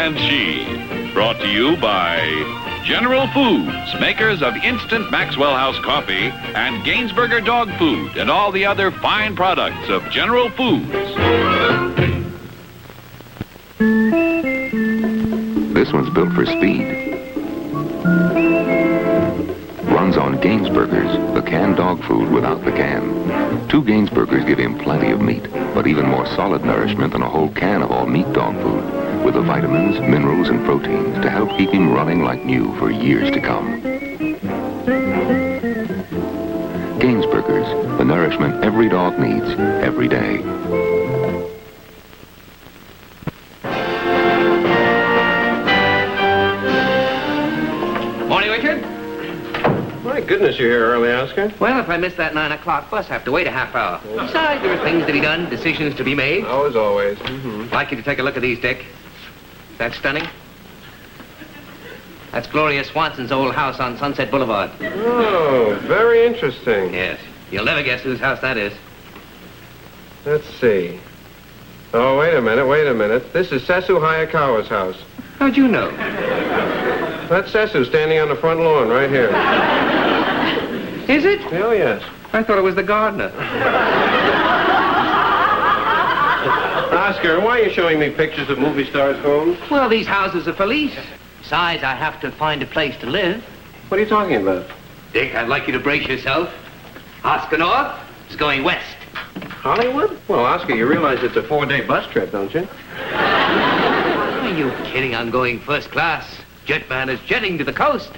and She. Brought to you by General Foods, makers of Instant Maxwell House Coffee, and Gainsberger Dog Food, and all the other fine products of General Foods. This one's built for speed. Runs on Gainsbergers, the canned dog food without the can. 2 Gainsbergers give him plenty of meat, but even more solid nourishment than a whole can of all-meat dog food, with the vitamins, minerals, and proteins to help keep him running like new for years to come. Gainsbergers, the nourishment every dog needs, every day. Morning, Richard. My goodness, you're here early, Oscar. Well, if I miss that 9 o'clock bus, I have to wait a half hour. Besides, there are things to be done, decisions to be made. Oh, as always. Mm-hmm. I'd like you to take a look at these, Dick. That's stunning. That's Gloria Swanson's old house on Sunset Boulevard. Oh, very interesting. Yes. You'll never guess whose house that is. Let's see. Oh, wait a minute. This is Sesu Hayakawa's house. How'd you know? That's Sesu standing on the front lawn right here. Is it? Oh, yes. I thought it was the gardener. Oscar, why are you showing me pictures of movie stars' homes? Well, these houses are for lease. Besides, I have to find a place to live. What are you talking about? Dick, I'd like you to brace yourself. Oscar North is going west. Hollywood? Well, Oscar, you realize it's a 4-day bus trip, don't you? Are you kidding? I'm going first class. Jetman is jetting to the coast.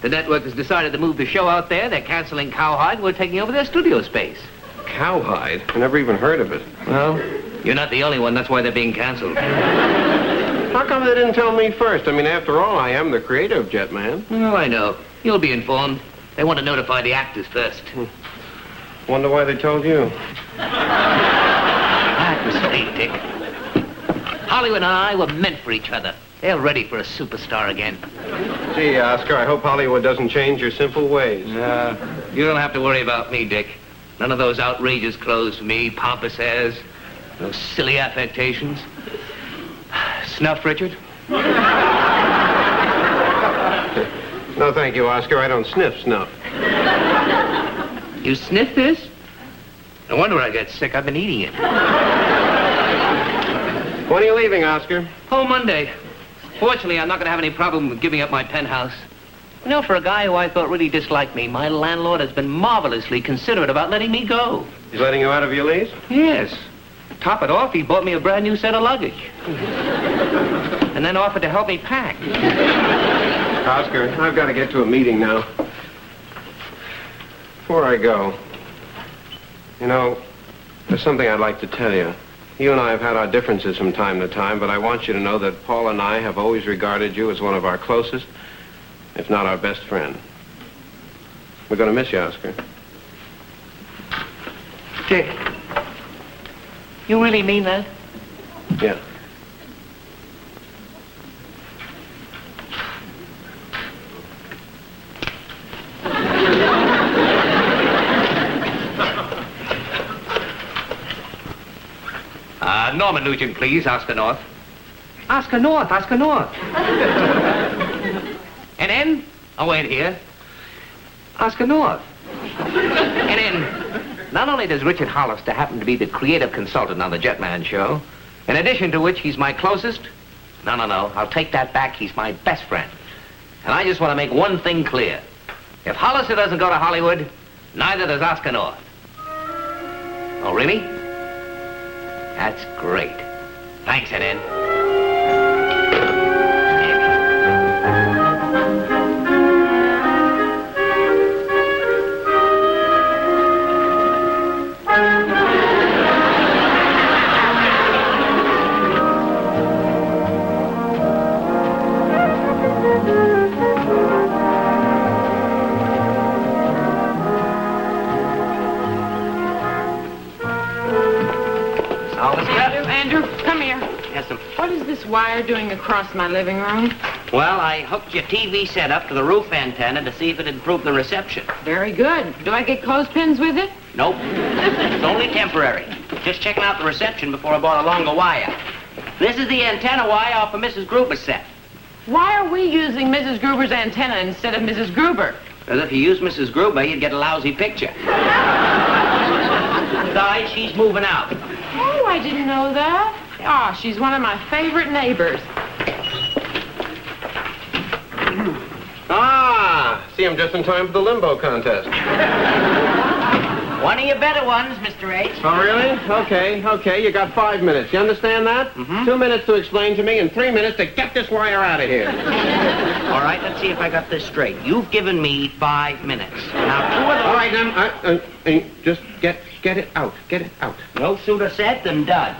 The network has decided to move the show out there. They're canceling Cowhide. We're taking over their studio space. Cowhide? I never even heard of it. Well, you're not the only one. That's why they're being canceled. How come they didn't tell me first? I mean, after all, I am the creator of Jetman. Well, I know. You'll be informed. They want to notify the actors first. Wonder why they told you. That was fate, Dick. Hollywood and I were meant for each other. They're ready for a superstar again. Gee, Oscar, I hope Hollywood doesn't change your simple ways. You don't have to worry about me, Dick. None of those outrageous clothes for me, pompous airs, those silly affectations. Snuff, Richard? No, thank you, Oscar. I don't sniff snuff. You sniff this? No wonder I get sick. I've been eating it. When are you leaving, Oscar? Oh, Monday. Fortunately, I'm not going to have any problem with giving up my penthouse. You know, for a guy who I thought really disliked me, my landlord has been marvelously considerate about letting me go. He's letting you out of your lease? Yes. Top it off, he bought me a brand new set of luggage. And then offered to help me pack. Oscar, I've got to get to a meeting now. Before I go, you know, there's something I'd like to tell you. You and I have had our differences from time to time, but I want you to know that Paula and I have always regarded you as one of our closest, if not our best friend. We're going to miss you, Oscar. Dick, you really mean that? Yeah. Norman Nugent, please. Oscar North. Oscar North. And then, oh, wait here. Oscar North. And then, not only does Richard Hollister happen to be the creative consultant on the Jetman show, in addition to which he's my closest, no, I'll take that back. He's my best friend. And I just want to make one thing clear. If Hollister doesn't go to Hollywood, neither does Oscar North. Oh, really? That's great. Thanks, NN. What is this wire doing across my living room? Well, I hooked your TV set up to the roof antenna to see if it'd improve the reception. Very good. Do I get clothespins with it? Nope. It's only temporary. Just checking out the reception before I bought a longer wire. This is the antenna wire off of Mrs. Gruber's set. Why are we using Mrs. Gruber's antenna instead of Mrs. Gruber? Because if you use Mrs. Gruber, you'd get a lousy picture. Besides, she's moving out. Oh, I didn't know that. Oh, she's one of my favorite neighbors. Ah, see, I'm just in time for the limbo contest. One of your better ones, Mr. H. Oh, really? Okay. You got 5 minutes. You understand that? Mm-hmm. 2 minutes to explain to me and 3 minutes to get this wire out of here. All right, let's see if I got this straight. You've given me 5 minutes. Now, 2 of those... All right, now, just get it out. Get it out. No sooner said than done.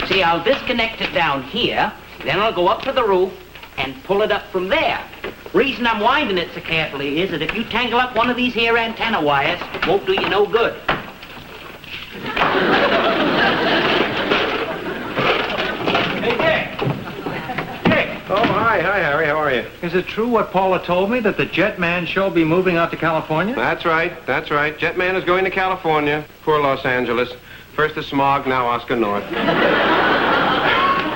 See, I'll disconnect it down here, then I'll go up to the roof and pull it up from there. Reason I'm winding it so carefully is that if you tangle up one of these here antenna wires, it won't do you no good. Hey, Dick! Dick! Oh, hi, Harry. How are you? Is it true what Paula told me, that the Jetman show will be moving out to California? That's right. Jetman is going to California. Poor Los Angeles. First the smog, now Oscar North.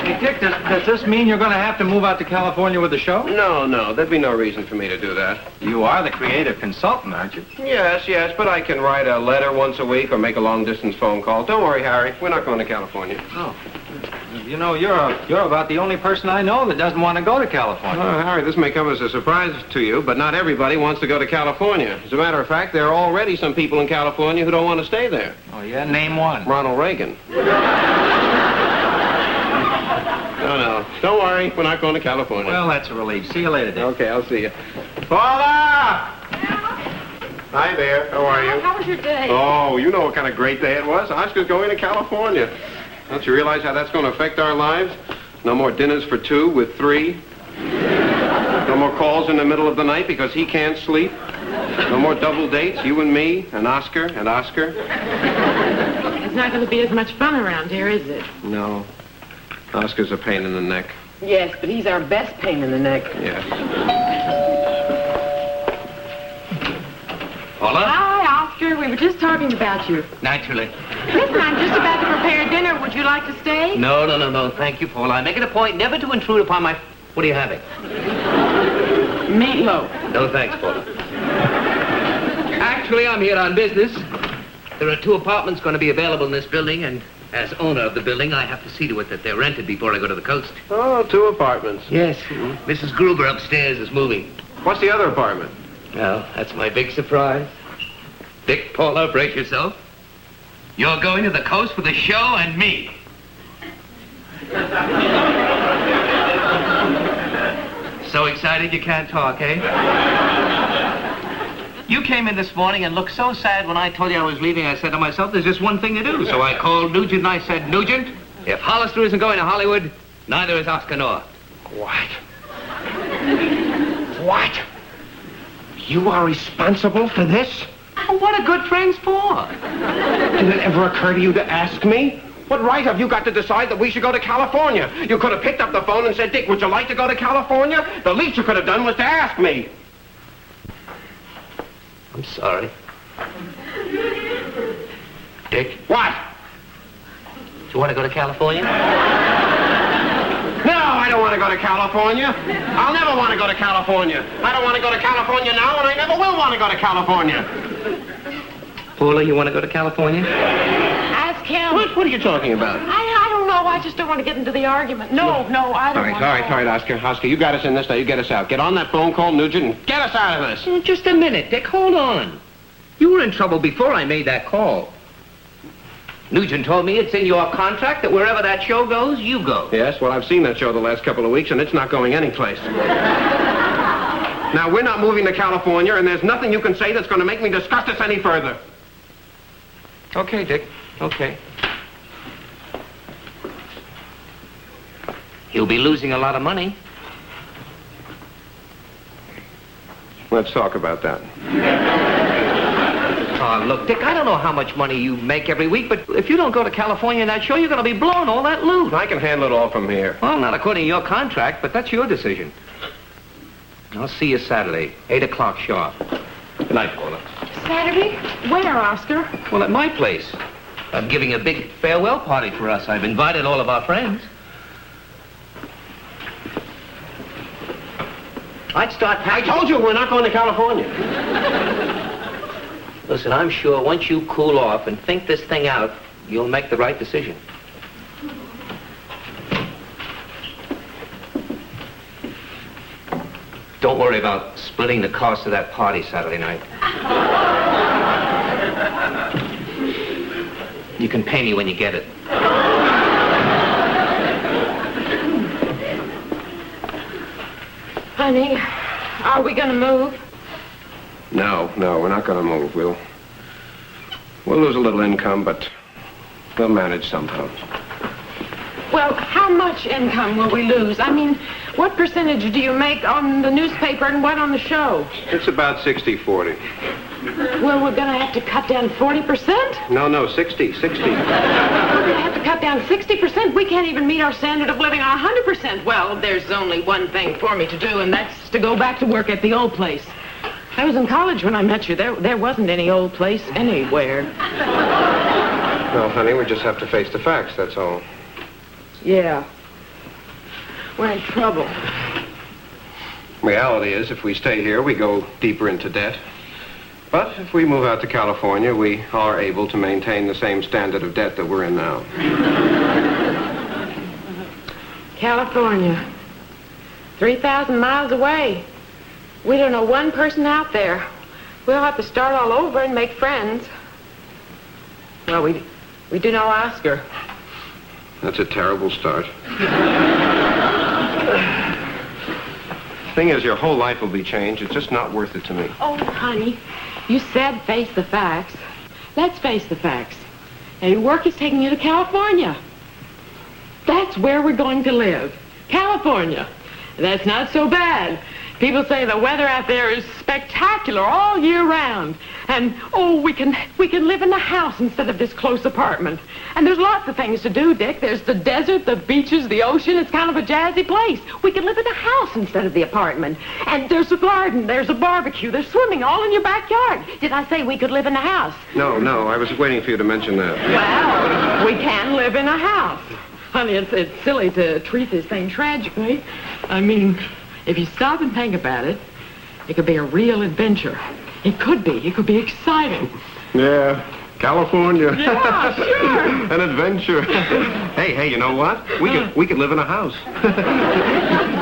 Hey, Dick, does this mean you're going to have to move out to California with the show? No, there'd be no reason for me to do that. You are the creative consultant, aren't you? Yes, but I can write a letter once a week or make a long-distance phone call. Don't worry, Harry. We're not going to California. Oh. You know, you're about the only person I know that doesn't want to go to California. Well, Harry, this may come as a surprise to you, but not everybody wants to go to California. As a matter of fact, there are already some people in California who don't want to stay there. Oh, yeah? Name one. Ronald Reagan. No. Don't worry. We're not going to California. Well, that's a relief. See you later, Dick. Okay, I'll see you. Paula! Hi there. How are you? How was your day? Oh, you know what kind of great day it was. Oscar's going to California. Don't you realize how that's going to affect our lives? No more dinners for 2 with 3. No more calls in the middle of the night because he can't sleep. No more double dates, you and me, and Oscar, and Oscar. It's not going to be as much fun around here, is it? No. Oscar's a pain in the neck. Yes, but he's our best pain in the neck. Yes. Paula? Hi, Oscar. We were just talking about you. Naturally. Listen, I'm just about to prepare dinner. Would you like to stay? No. Thank you, Paula. I make it a point never to intrude upon my... What are you having? Meatloaf. No, thanks, Paula. Actually, I'm here on business. There are 2 apartments going to be available in this building, and as owner of the building, I have to see to it that they're rented before I go to the coast. Oh, 2 apartments. Yes. Mrs. Gruber upstairs is moving. What's the other apartment? Well, that's my big surprise. Dick, Paula, brace yourself. You're going to the coast with the show and me. So excited you can't talk, eh? You came in this morning and looked so sad when I told you I was leaving. I said to myself, there's just one thing to do. So I called Nugent and I said, Nugent, if Hollister isn't going to Hollywood, neither is Oscar North. What? What? You are responsible for this? Oh, what are good friends for? Did it ever occur to you to ask me? What right have you got to decide that we should go to California? You could have picked up the phone and said, Dick, would you like to go to California? The least you could have done was to ask me. I'm sorry. Dick, What? do you want to go to California? No, I don't want to go to California. I'll never want to go to California. I don't want to go to California now, and I never will want to go to California. Paula, you want to go to California? Ask him. What are you talking about? I don't know. I just don't want to get into the argument. No, I don't want to. All right, Oscar, you got us in this, now you get us out. Get on that phone call, Nugent, and get us out of this. Just a minute, Dick. Hold on. You were in trouble before I made that call. Nugent told me it's in your contract that wherever that show goes, you go. Yes, well, I've seen that show the last couple of weeks, and it's not going anyplace. Now, we're not moving to California, and there's nothing you can say that's going to make me discuss this any further. Okay, Dick. Okay. He'll be losing a lot of money. Let's talk about that. Oh, look, Dick, I don't know how much money you make every week, but if you don't go to California in that show, you're going to be blowing all that loot. I can handle it all from here. Well, not according to your contract, but that's your decision. I'll see you Saturday, 8 o'clock sharp. Good night, Paula. Saturday? Where, Oscar? Well, at my place. I'm giving a big farewell party for us. I've invited all of our friends. I'd start I packing. told you we're not going to California. Listen, I'm sure once you cool off and think this thing out, you'll make the right decision. Don't worry about splitting the cost of that party Saturday night. You can pay me when you get it. Honey, are we going to move? No, we're not going to move. We'll lose a little income, but we'll manage somehow. Well, how much income will we lose? I mean, what percentage do you make on the newspaper and what on the show? It's about 60-40. Well, we're going to have to cut down 40%? No, 60. We're going to have to cut down 60%? We can't even meet our standard of living 100%. Well, there's only one thing for me to do, and that's to go back to work at the old place. I was in college when I met you. There wasn't any old place anywhere. No, honey, we just have to face the facts, that's all. Yeah. We're in trouble. Reality is, if we stay here, we go deeper into debt. But if we move out to California, we are able to maintain the same standard of debt that we're in now. California. 3,000 miles away. We don't know one person out there. We'll have to start all over and make friends. Well, we do know Oscar. That's a terrible start. Thing is, your whole life will be changed. It's just not worth it to me. Oh, honey, you said face the facts. Let's face the facts. Now, your work is taking you to California. That's where we're going to live. California. That's not so bad. People say the weather out there is spectacular all year round. And, oh, we can live in the house instead of this close apartment. And there's lots of things to do, Dick. There's the desert, the beaches, the ocean. It's kind of a jazzy place. We can live in the house instead of the apartment. And there's a garden, there's a barbecue, there's swimming all in your backyard. Did I say we could live in the house? No, I was waiting for you to mention that. Well, we can live in a house. Honey, it's silly to treat this thing tragically. I mean, if you stop and think about it, it could be a real adventure. It could be exciting. Yeah, California. Yeah, sure. An adventure. Hey, you know what? We could live in a house.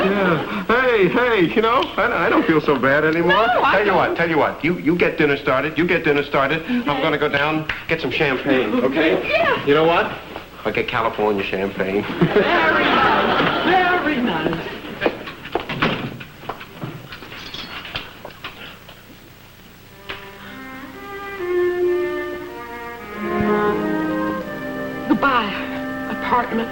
Yeah. Hey, you know, I don't feel so bad anymore. No, Tell you what. You get dinner started. I'm going to go down, get some champagne, okay? Yeah. You know what? I'll get California champagne. Very nice. Very nice. Goodbye, apartment.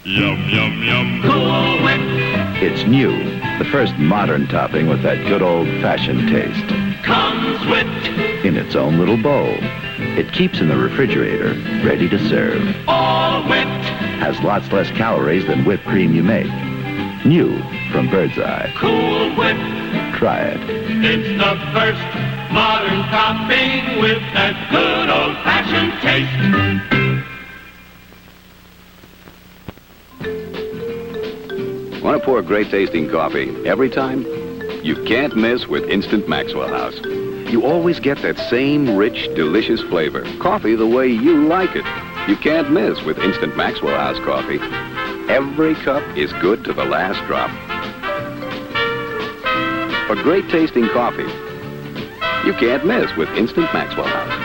Yum, yum, yum. Cool Whip. It's new, the first modern topping with that good old-fashioned taste. Comes whipped. In its own little bowl. It keeps in the refrigerator, ready to serve. All whipped. Has lots less calories than whipped cream you make. New from Bird's Eye. Cool Whip. Try it. It's the first modern topping with that good old-fashioned taste. Want to pour great tasting coffee every time? You can't miss with Instant Maxwell House. You always get that same rich, delicious flavor. Coffee the way you like it. You can't miss with Instant Maxwell House coffee. Every cup is good to the last drop. For great tasting coffee, you can't miss with Instant Maxwell House.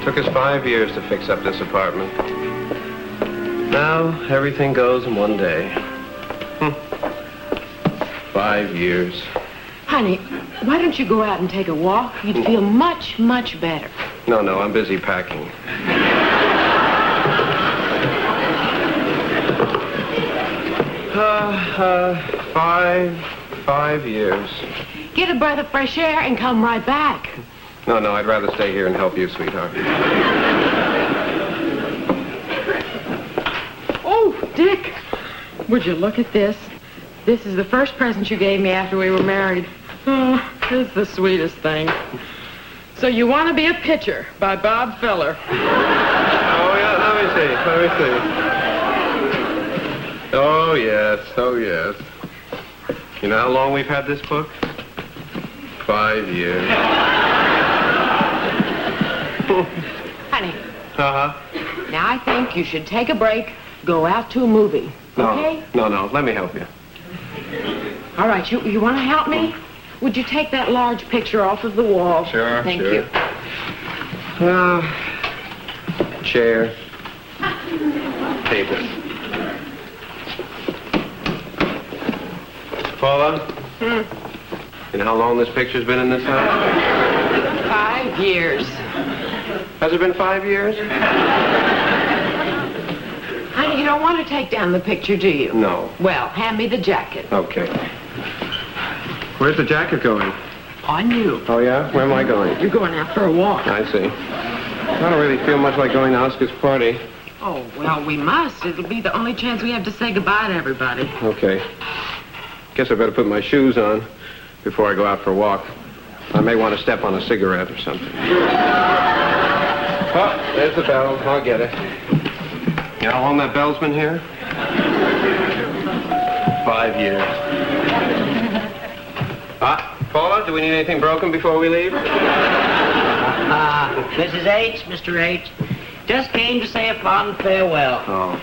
Took us 5 years to fix up this apartment. Now, everything goes in one day. 5 years. Honey, why don't you go out and take a walk? You'd feel much, much better. No, I'm busy packing. Five years. Get a breath of fresh air and come right back. No, I'd rather stay here and help you, sweetheart. Oh, Dick, would you look at this? This is the first present you gave me after we were married. Oh, it's the sweetest thing. So You Want to Be a Pitcher by Bob Feller. Oh, yeah, let me see. Oh, yes. You know how long we've had this book? 5 years. Honey. Uh-huh. Now I think you should take a break, go out to a movie. Okay? No, let me help you. All right, you want to help me? Would you take that large picture off of the wall? Sure, Thank sure. you. Chair. Paper. Paula? You know how long this picture's been in this house? 5 years. Has it been 5 years? Honey, you don't want to take down the picture, do you? No. Well, hand me the jacket. Okay. Where's the jacket going? On you. Oh, yeah? Where am I going? You're going out for a walk. I see. I don't really feel much like going to Oscar's party. Oh, well, we must. It'll be the only chance we have to say goodbye to everybody. Okay. Guess I better put my shoes on before I go out for a walk. I may want to step on a cigarette or something. Oh, there's the bell. I'll get it. You know how long that bell's been here? 5 years. Paula, do we need anything broken before we leave? Mrs. H., Mr. H., just came to say a fond farewell. Oh.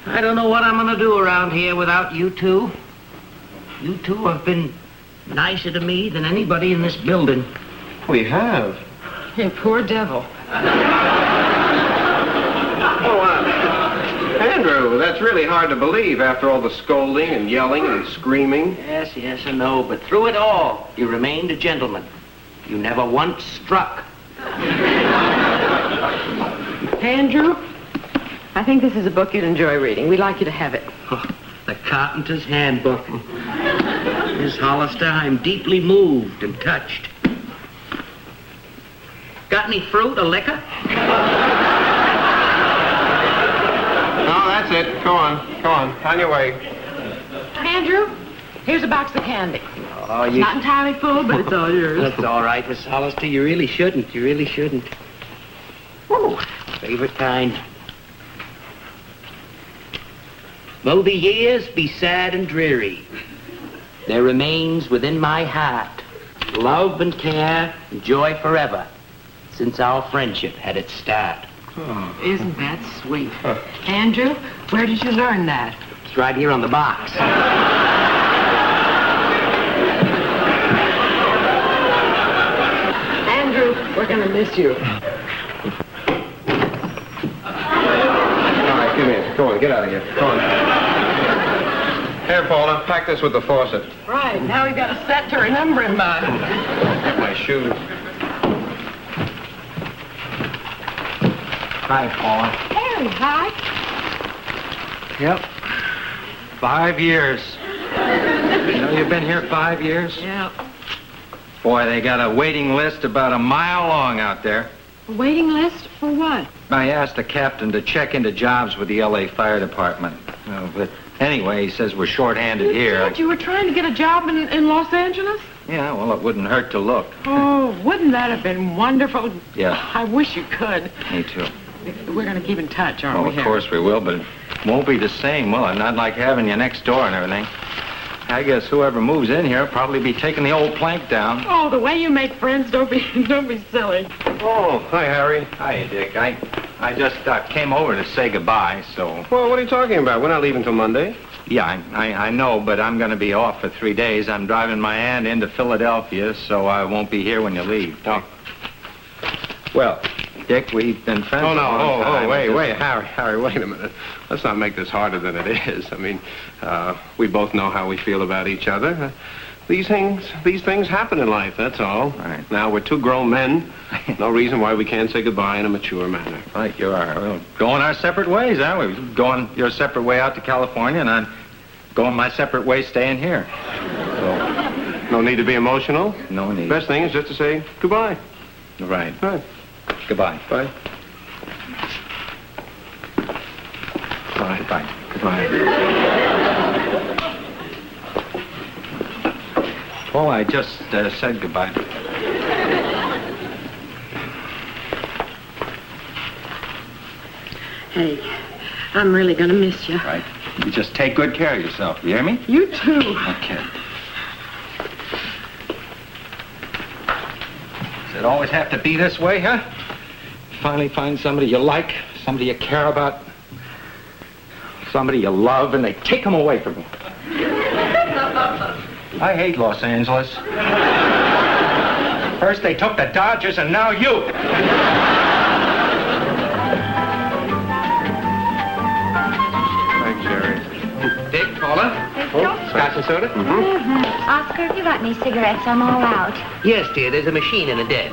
I don't know what I'm going to do around here without you two. You two have been nicer to me than anybody in this building. We have. You poor devil. Andrew, that's really hard to believe after all the scolding and yelling and screaming. Yes, I know, but through it all, you remained a gentleman. You never once struck. Andrew, I think this is a book you'd enjoy reading. We'd like you to have it. Oh, the Carpenter's Handbook. Miss Hollister, I'm deeply moved and touched. Got any fruit or liquor? No, that's it. Go on. On your way. Andrew, here's a box of candy. Oh, It's not entirely full, but it's all yours. That's all right, Miss Hollister. You really shouldn't. Ooh, favorite kind. Though the years be sad and dreary, there remains within my heart love and care and joy forever since our friendship had its start. Oh. Isn't that sweet? Andrew, where did you learn that? It's right here on the box. Andrew, we're going to miss you. All right, give me it. Go on, get out of here. Go on. Here, Paula, pack this with the faucet. Right, now we've got a set to remember him by. My shoes. Hi, Paula. Harry, hi. Yep. 5 years. You know you've been here 5 years? Yeah. Boy, they got a waiting list about a mile long out there. A waiting list for what? I asked the captain to check into jobs with the L.A. Fire Department. But anyway, he says we're short-handed here. Said you were trying to get a job in Los Angeles? Yeah, well, it wouldn't hurt to look. Oh, wouldn't that have been wonderful? Yeah. I wish you could. Me too. We're going to keep in touch, aren't Oh, we, of Harry? course we will, but it won't be the same, will it? Not like having you next door and everything. I guess whoever moves in here will probably be taking the old plank down. Oh, the way you make friends, don't be silly. Oh, hi, Harry. Hi, Dick. I just came over to say goodbye, so... Well, what are you talking about? We're not leaving till Monday. Yeah, I know, but I'm going to be off for 3 days. I'm driving my aunt into Philadelphia, so I won't be here when you leave. Oh. Well... Dick, we've been friends Oh, no. a long time. Wait, Harry, wait a minute. Let's not make this harder than it is. I mean, we both know how we feel about each other. These things happen in life, that's all. Right. Now, we're two grown men. No reason why we can't say goodbye in a mature manner. Right, you are. We're going our separate ways, aren't we? Going your separate way out to California, and I'm going my separate way staying here. So, no need to be emotional. No need. Best thing is just to say goodbye. Right. Right. Goodbye. Bye. Bye. Goodbye. Goodbye. Paul, I just said goodbye. Hey, I'm really gonna miss you. Right. You just take good care of yourself. You hear me? You too. Okay. Does it always have to be this way, huh? Finally find somebody you like, somebody you care about, somebody you love, and they take them away from you. I hate Los Angeles. First they took the Dodgers, and now you. Thanks, Jerry. Dick, Paula? Scotch and soda? Oscar, if you got any cigarettes, I'm all out. Yes, dear, there's a machine in the den.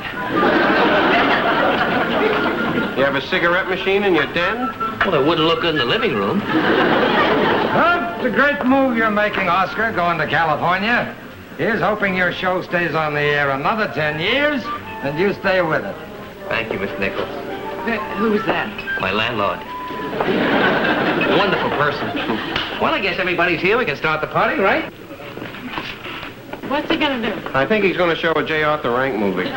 You have a cigarette machine in your den? Well, it wouldn't look good in the living room. Well, it's a great move you're making, Oscar, going to California. Here's hoping your show stays on the air another 10 years, and you stay with it. Thank you, Miss Nichols. Who's that? My landlord. Wonderful person. Well, I guess everybody's here. We can start the party, right? What's he gonna do? I think he's going to show a J. Arthur Rank movie.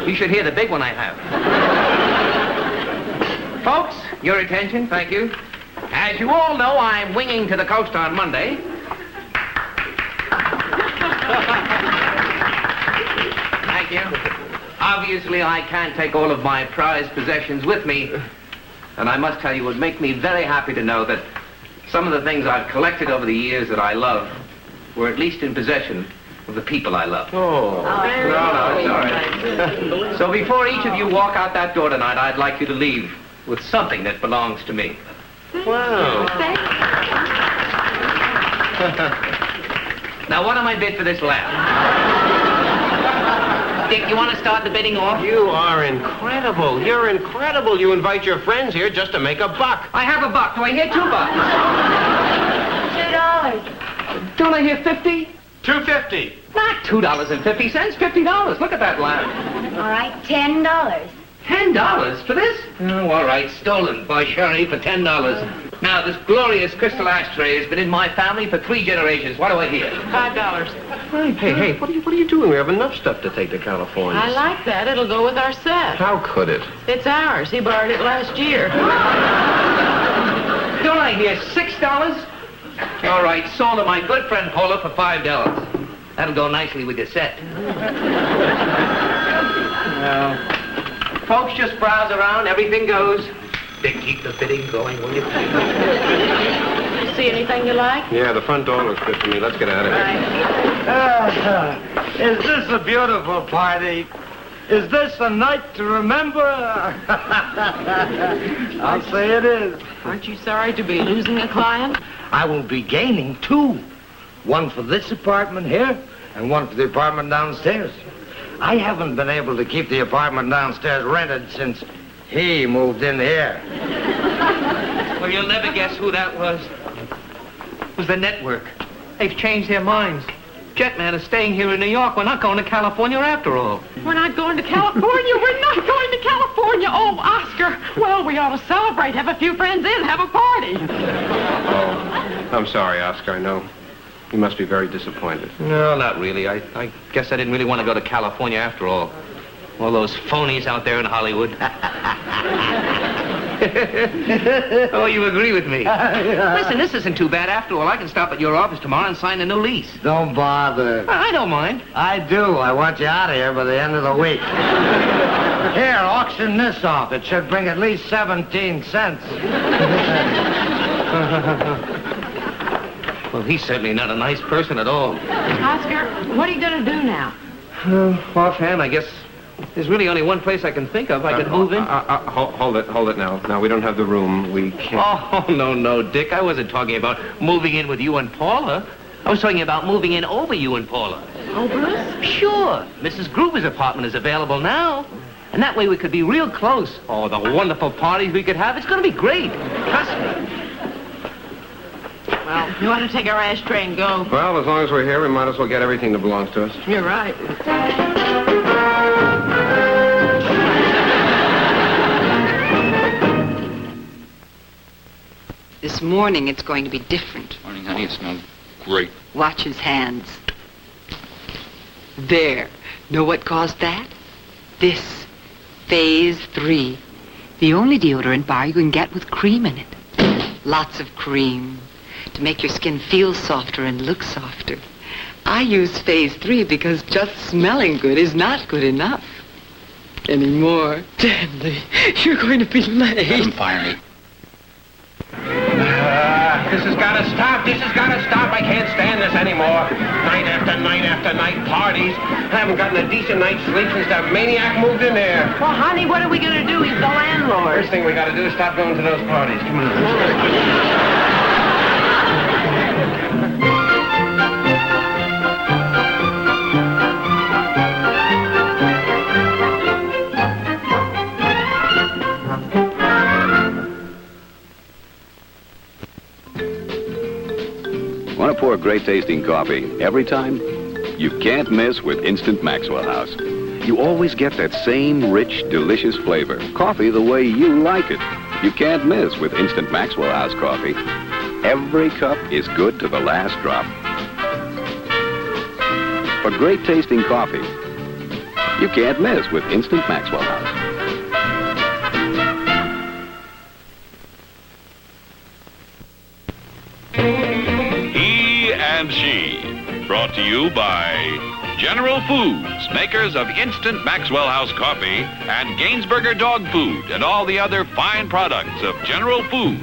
You should hear the big one I have. Folks, your attention, thank you. As you all know, I'm winging to the coast on Monday. Thank you. Obviously, I can't take all of my prized possessions with me. And I must tell you, it would make me very happy to know that some of the things I've collected over the years that I love were at least in possession of the people I love. Oh. No, it's all right. So before each of you walk out that door tonight, I'd like you to leave with something that belongs to me. Wow. Now, what am I bid for this lamp? Dick, you want to start the bidding off? You are incredible. You're incredible. You invite your friends here just to make a buck. I have a buck. Do I hear $2? $2. Don't I hear 50? $2.50. Not $2.50, $50. Look at that lamp. All right, $10. $10 for this? Oh, all right, stolen by Sherry for $10. Now, this glorious crystal ashtray has been in my family for 3 generations. What do I hear? $5. Hey, what are you doing? We have enough stuff to take to California. I like that. It'll go with our set. How could it? It's ours. He borrowed it last year. Don't I hear $6? All right, sold to my good friend Paula for $5. That'll go nicely with your set. Well, folks, just browse around. Everything goes. Dick, keep the bidding going, will you? See anything you like? Yeah, the front door looks good to me. Let's get out of here. Is this a beautiful party? Is this a night to remember? I'll say it is. Aren't you sorry to be losing a client? I will be gaining 2. One for this apartment here, and one for the apartment downstairs. I haven't been able to keep the apartment downstairs rented since he moved in here. Well, you'll never guess who that was. It was the network. They've changed their minds. Jetman is staying here in New York. We're not going to California after all. We're not going to California. We're not going to California. Oh, Oscar. Well, we ought to celebrate, have a few friends in, have a party. Oh, I'm sorry, Oscar. I know. You must be very disappointed. No, not really. I guess I didn't really want to go to California after all. All those phonies out there in Hollywood. Oh, you agree with me? Listen, this isn't too bad after all. I can stop at your office tomorrow and sign a new lease. Don't bother. I don't mind. I do. I want you out of here by the end of the week. Here, auction this off. It should bring at least 17 cents. Well, he's certainly not a nice person at all. Oscar, what are you going to do now? Offhand, I guess there's really only one place I can think of I could move in. Hold it now. Now, we don't have the room. We can't. Oh, no, Dick. I wasn't talking about moving in with you and Paula. I was talking about moving in over you and Paula. Over us? Sure. Mrs. Gruber's apartment is available now. And that way we could be real close. Oh, the wonderful parties we could have. It's going to be great. Trust me. Well, you want to take our ashtray and go? Well, as long as we're here, we might as well get everything that belongs to us. You're right. This morning it's going to be different. Morning, honey. It smells great. Watch his hands. There. Know what caused that? This. Phase 3. The only deodorant bar you can get with cream in it. Lots of cream. To make your skin feel softer and look softer. I use Phase 3 because just smelling good is not good enough. Anymore. Stanley, you're going to be late. Let him fire me. This has got to stop. This has got to stop. I can't stand this anymore. Night after night after night, parties. I haven't gotten a decent night's sleep since that maniac moved in there. Well, honey, what are we going to do? He's the landlord. First thing we got to do is stop going to those parties. Come on. Want to pour great tasting coffee every time? You can't miss with Instant Maxwell House. You always get that same rich, delicious flavor. Coffee the way you like it. You can't miss with Instant Maxwell House coffee. Every cup is good to the last drop. For great tasting coffee, you can't miss with Instant Maxwell House. He and She. Brought to you by General Foods, makers of Instant Maxwell House Coffee, and Gainsberger Dog Food, and all the other fine products of General Foods.